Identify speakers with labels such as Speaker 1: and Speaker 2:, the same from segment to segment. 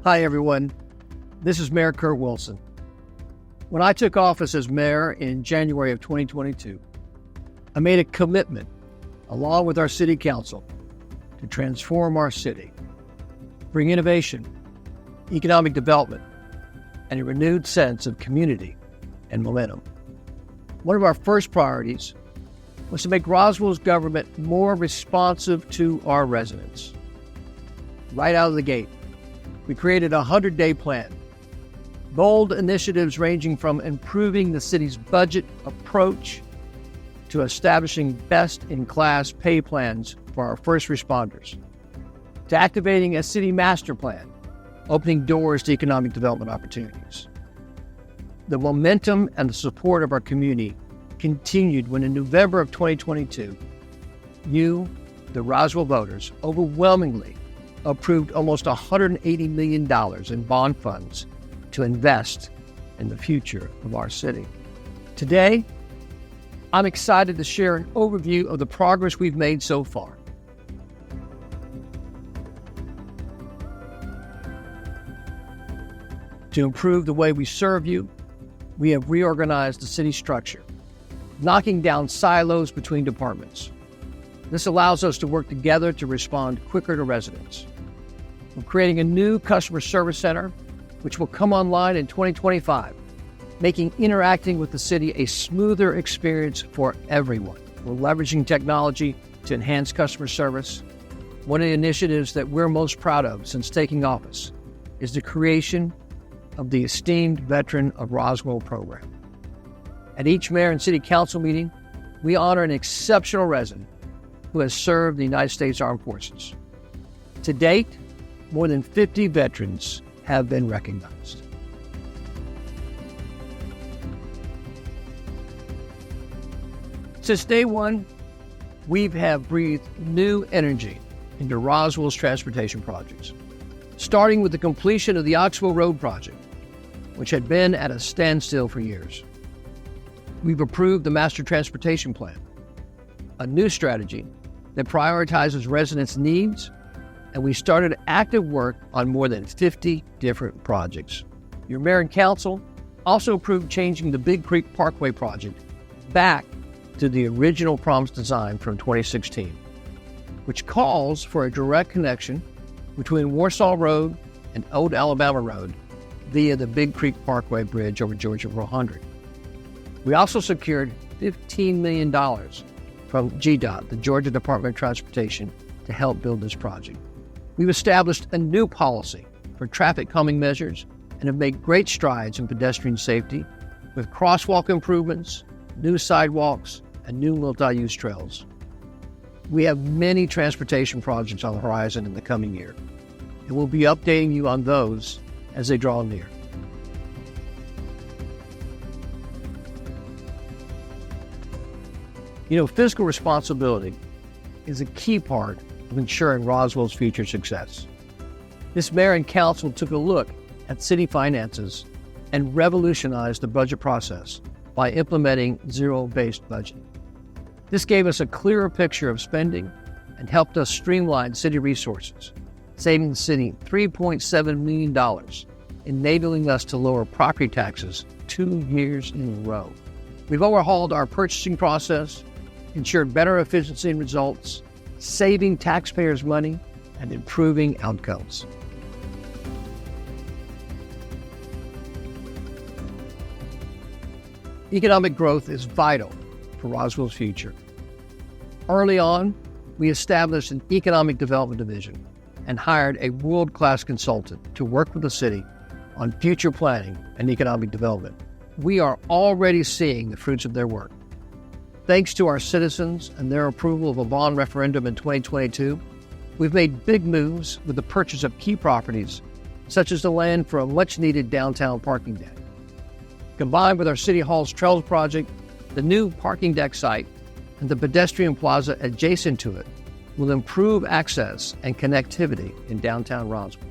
Speaker 1: Hi, everyone. This is Mayor Kurt Wilson. When I took office as mayor in January of 2022, I made a commitment, along with our city council, to transform our city, bring innovation, economic development, and a renewed sense of community and momentum. One of our first priorities was to make Roswell's government more responsive to our residents. Right out of the gate, we created a 100-day plan. Bold initiatives ranging from improving the city's budget approach to establishing best-in-class pay plans for our first responders, to activating a city master plan, opening doors to economic development opportunities. The momentum and the support of our community continued when in November of 2022, you, the Roswell voters, overwhelmingly approved almost $180 million in bond funds to invest in the future of our city. Today, I'm excited to share an overview of the progress we've made so far. To improve the way we serve you, we have reorganized the city structure, knocking down silos between departments. This allows us to work together to respond quicker to residents. We're creating a new customer service center, which will come online in 2025, making interacting with the city a smoother experience for everyone. We're leveraging technology to enhance customer service. One of the initiatives that we're most proud of since taking office is the creation of the Esteemed Veteran of Roswell program. At each mayor and city council meeting, we honor an exceptional resident who has served the United States Armed Forces. To date, more than 50 veterans have been recognized. Since day one, we have breathed new energy into Roswell's transportation projects, starting with the completion of the Oxbow Road project, which had been at a standstill for years. We've approved the Master Transportation Plan, a new strategy that prioritizes residents' needs, and we started active work on more than 50 different projects. Your mayor and council also approved changing the Big Creek Parkway project back to the original promised design from 2016, which calls for a direct connection between Warsaw Road and Old Alabama Road via the Big Creek Parkway Bridge over Georgia 400. We also secured $15 million from GDOT, the Georgia Department of Transportation, to help build this project. We've established a new policy for traffic calming measures and have made great strides in pedestrian safety with crosswalk improvements, new sidewalks, and new multi-use trails. We have many transportation projects on the horizon in the coming year, and we'll be updating you on those as they draw near. Fiscal responsibility is a key part of ensuring Roswell's future success. This mayor and council took a look at city finances and revolutionized the budget process by implementing zero-based budgeting. This gave us a clearer picture of spending and helped us streamline city resources, saving the city $3.7 million, enabling us to lower property taxes 2 years in a row. We've overhauled our purchasing process, ensured better efficiency and results, saving taxpayers money, and improving outcomes. Economic growth is vital for Roswell's future. Early on, we established an economic development division and hired a world-class consultant to work with the city on future planning and economic development. We are already seeing the fruits of their work. Thanks to our citizens and their approval of a bond referendum in 2022, we've made big moves with the purchase of key properties, such as the land for a much-needed downtown parking deck. Combined with our City Hall's Trails project, the new parking deck site, and the pedestrian plaza adjacent to it will improve access and connectivity in downtown Roswell.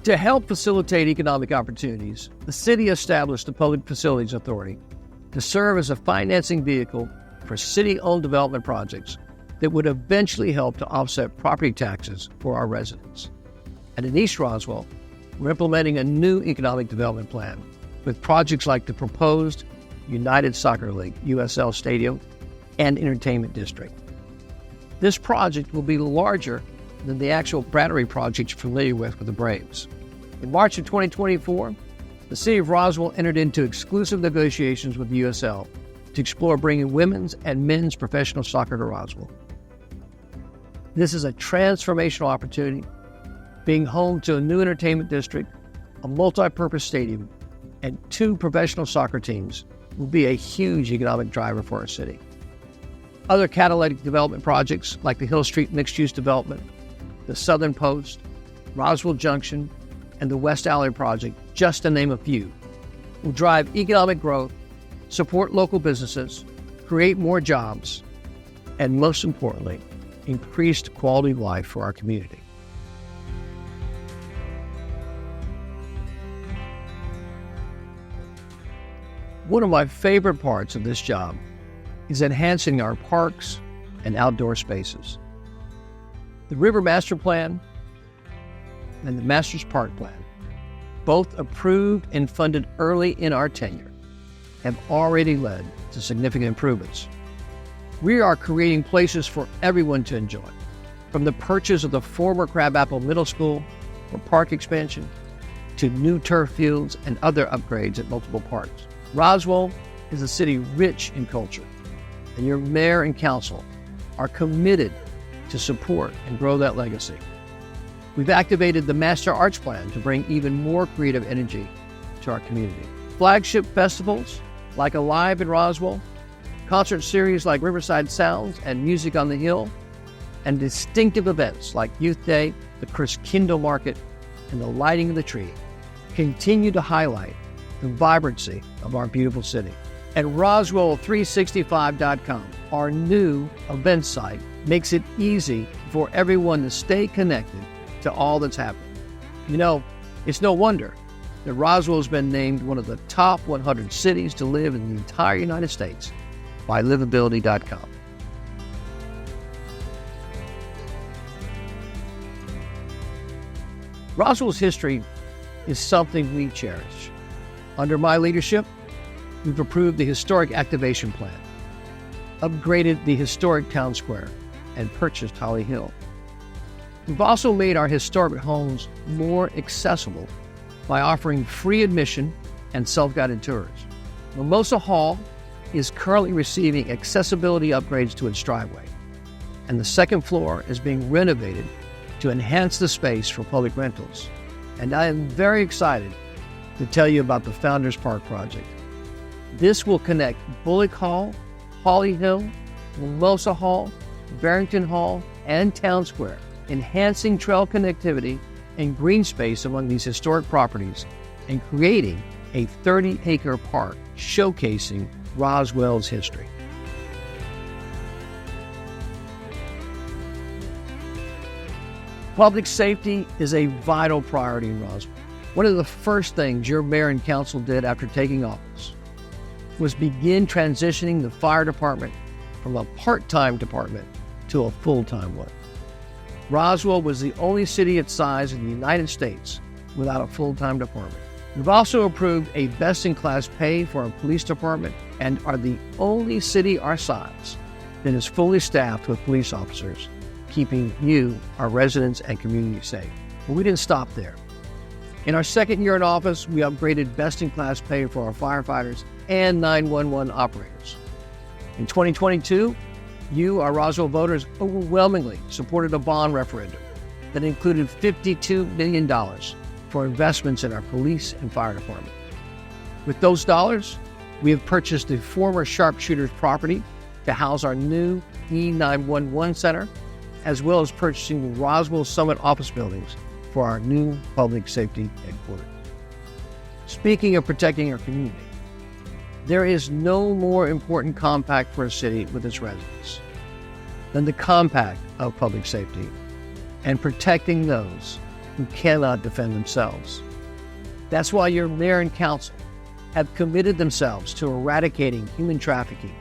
Speaker 1: To help facilitate economic opportunities, the city established the Public Facilities Authority to serve as a financing vehicle for city-owned development projects that would eventually help to offset property taxes for our residents. And in East Roswell, We're implementing a new economic development plan with projects like the proposed United Soccer League, USL Stadium, and Entertainment District. This project will be larger than the actual Battery project you're familiar with the Braves. In March of 2024, the City of Roswell entered into exclusive negotiations with the USL to explore bringing women's and men's professional soccer to Roswell. This is a transformational opportunity, being home to a new entertainment district, a multi-purpose stadium, and 2 professional soccer teams will be a huge economic driver for our city. Other catalytic development projects like the Hill Street mixed-use development, the Southern Post, Roswell Junction, and the West Alley project, just to name a few, will drive economic growth, support local businesses, create more jobs, and most importantly, increased quality of life for our community. One of my favorite parts of this job is enhancing our parks and outdoor spaces. The River Master Plan and the Masters Park Plan, both approved and funded early in our tenure, have already led to significant improvements. We are creating places for everyone to enjoy, from the purchase of the former Crabapple Middle School for park expansion to new turf fields and other upgrades at multiple parks. Roswell is a city rich in culture, and your mayor and council are committed to support and grow that legacy. We've activated the Master Arts Plan to bring even more creative energy to our community. Flagship festivals like Alive in Roswell, concert series like Riverside Sounds and Music on the Hill, and distinctive events like Youth Day, the Christkindl Market, and the Lighting of the Tree continue to highlight the vibrancy of our beautiful city. At Roswell365.com, our new event site makes it easy for everyone to stay connected to all that's happening. You know, it's no wonder that Roswell has been named one of the top 100 cities to live in the entire United States by livability.com. Roswell's history is something we cherish. Under my leadership, we've approved the Historic Activation Plan, upgraded the historic town square, and purchased Holly Hill. We've also made our historic homes more accessible by offering free admission and self-guided tours. Mimosa Hall is currently receiving accessibility upgrades to its driveway, and the second floor is being renovated to enhance the space for public rentals. And I am very excited to tell you about the Founders Park project. This will connect Bullock Hall, Holly Hill, Mimosa Hall, Barrington Hall, and Town Square, enhancing trail connectivity and green space among these historic properties and creating a 30-acre park showcasing Roswell's history. Public safety is a vital priority in Roswell. One of the first things your mayor and council did after taking office was begin transitioning the fire department from a part-time department to a full-time one. Roswell was the only city its size in the United States without a full-time department. We've also approved a best-in-class pay for our police department and are the only city our size that is fully staffed with police officers, keeping you, our residents, and community safe. But we didn't stop there. In our second year in office, we upgraded best-in-class pay for our firefighters and 911 operators. In 2022, you, our Roswell voters, overwhelmingly supported a bond referendum that included $52 million for investments in our police and fire department. With those dollars, we have purchased the former sharpshooter's property to house our new E911 center, as well as purchasing the Roswell Summit office buildings for our new public safety headquarters. Speaking of protecting our community, there is no more important compact for a city with its residents than the compact of public safety and protecting those who cannot defend themselves. That's why your mayor and council have committed themselves to eradicating human trafficking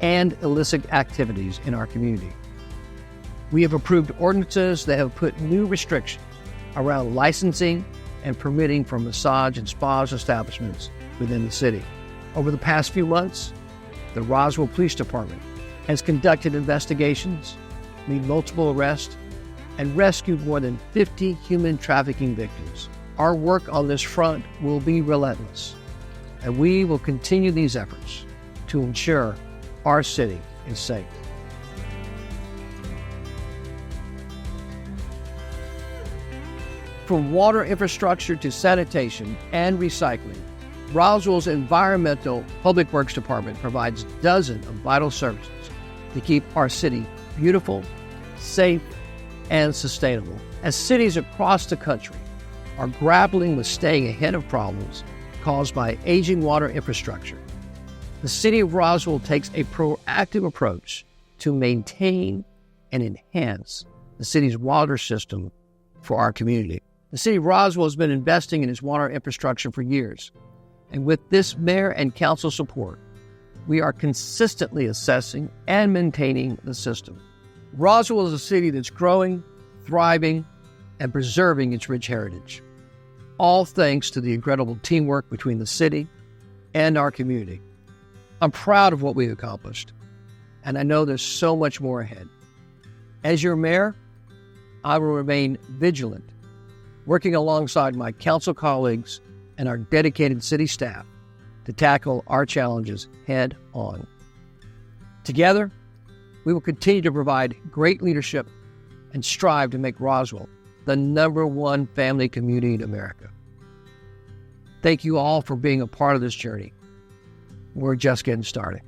Speaker 1: and illicit activities in our community. We have approved ordinances that have put new restrictions around licensing and permitting for massage and spa establishments within the city. Over the past few months, the Roswell Police Department has conducted investigations, made multiple arrests, and rescued more than 50 human trafficking victims. Our work on this front will be relentless, and we will continue these efforts to ensure our city is safe. From water infrastructure to sanitation and recycling, Roswell's Environmental Public Works Department provides dozens of vital services to keep our city beautiful, safe, and sustainable. As cities across the country are grappling with staying ahead of problems caused by aging water infrastructure, the city of Roswell takes a proactive approach to maintain and enhance the city's water system for our community. The city of Roswell has been investing in its water infrastructure for years, and with this mayor and council support, we are consistently assessing and maintaining the system. Roswell is a city that's growing, thriving, and preserving its rich heritage, all thanks to the incredible teamwork between the city and our community. I'm proud of what we've accomplished, and I know there's so much more ahead. As your mayor, I will remain vigilant, working alongside my council colleagues and our dedicated city staff to tackle our challenges head on. Together, we will continue to provide great leadership and strive to make Roswell the #1 family community in America. Thank you all for being a part of this journey. We're just getting started.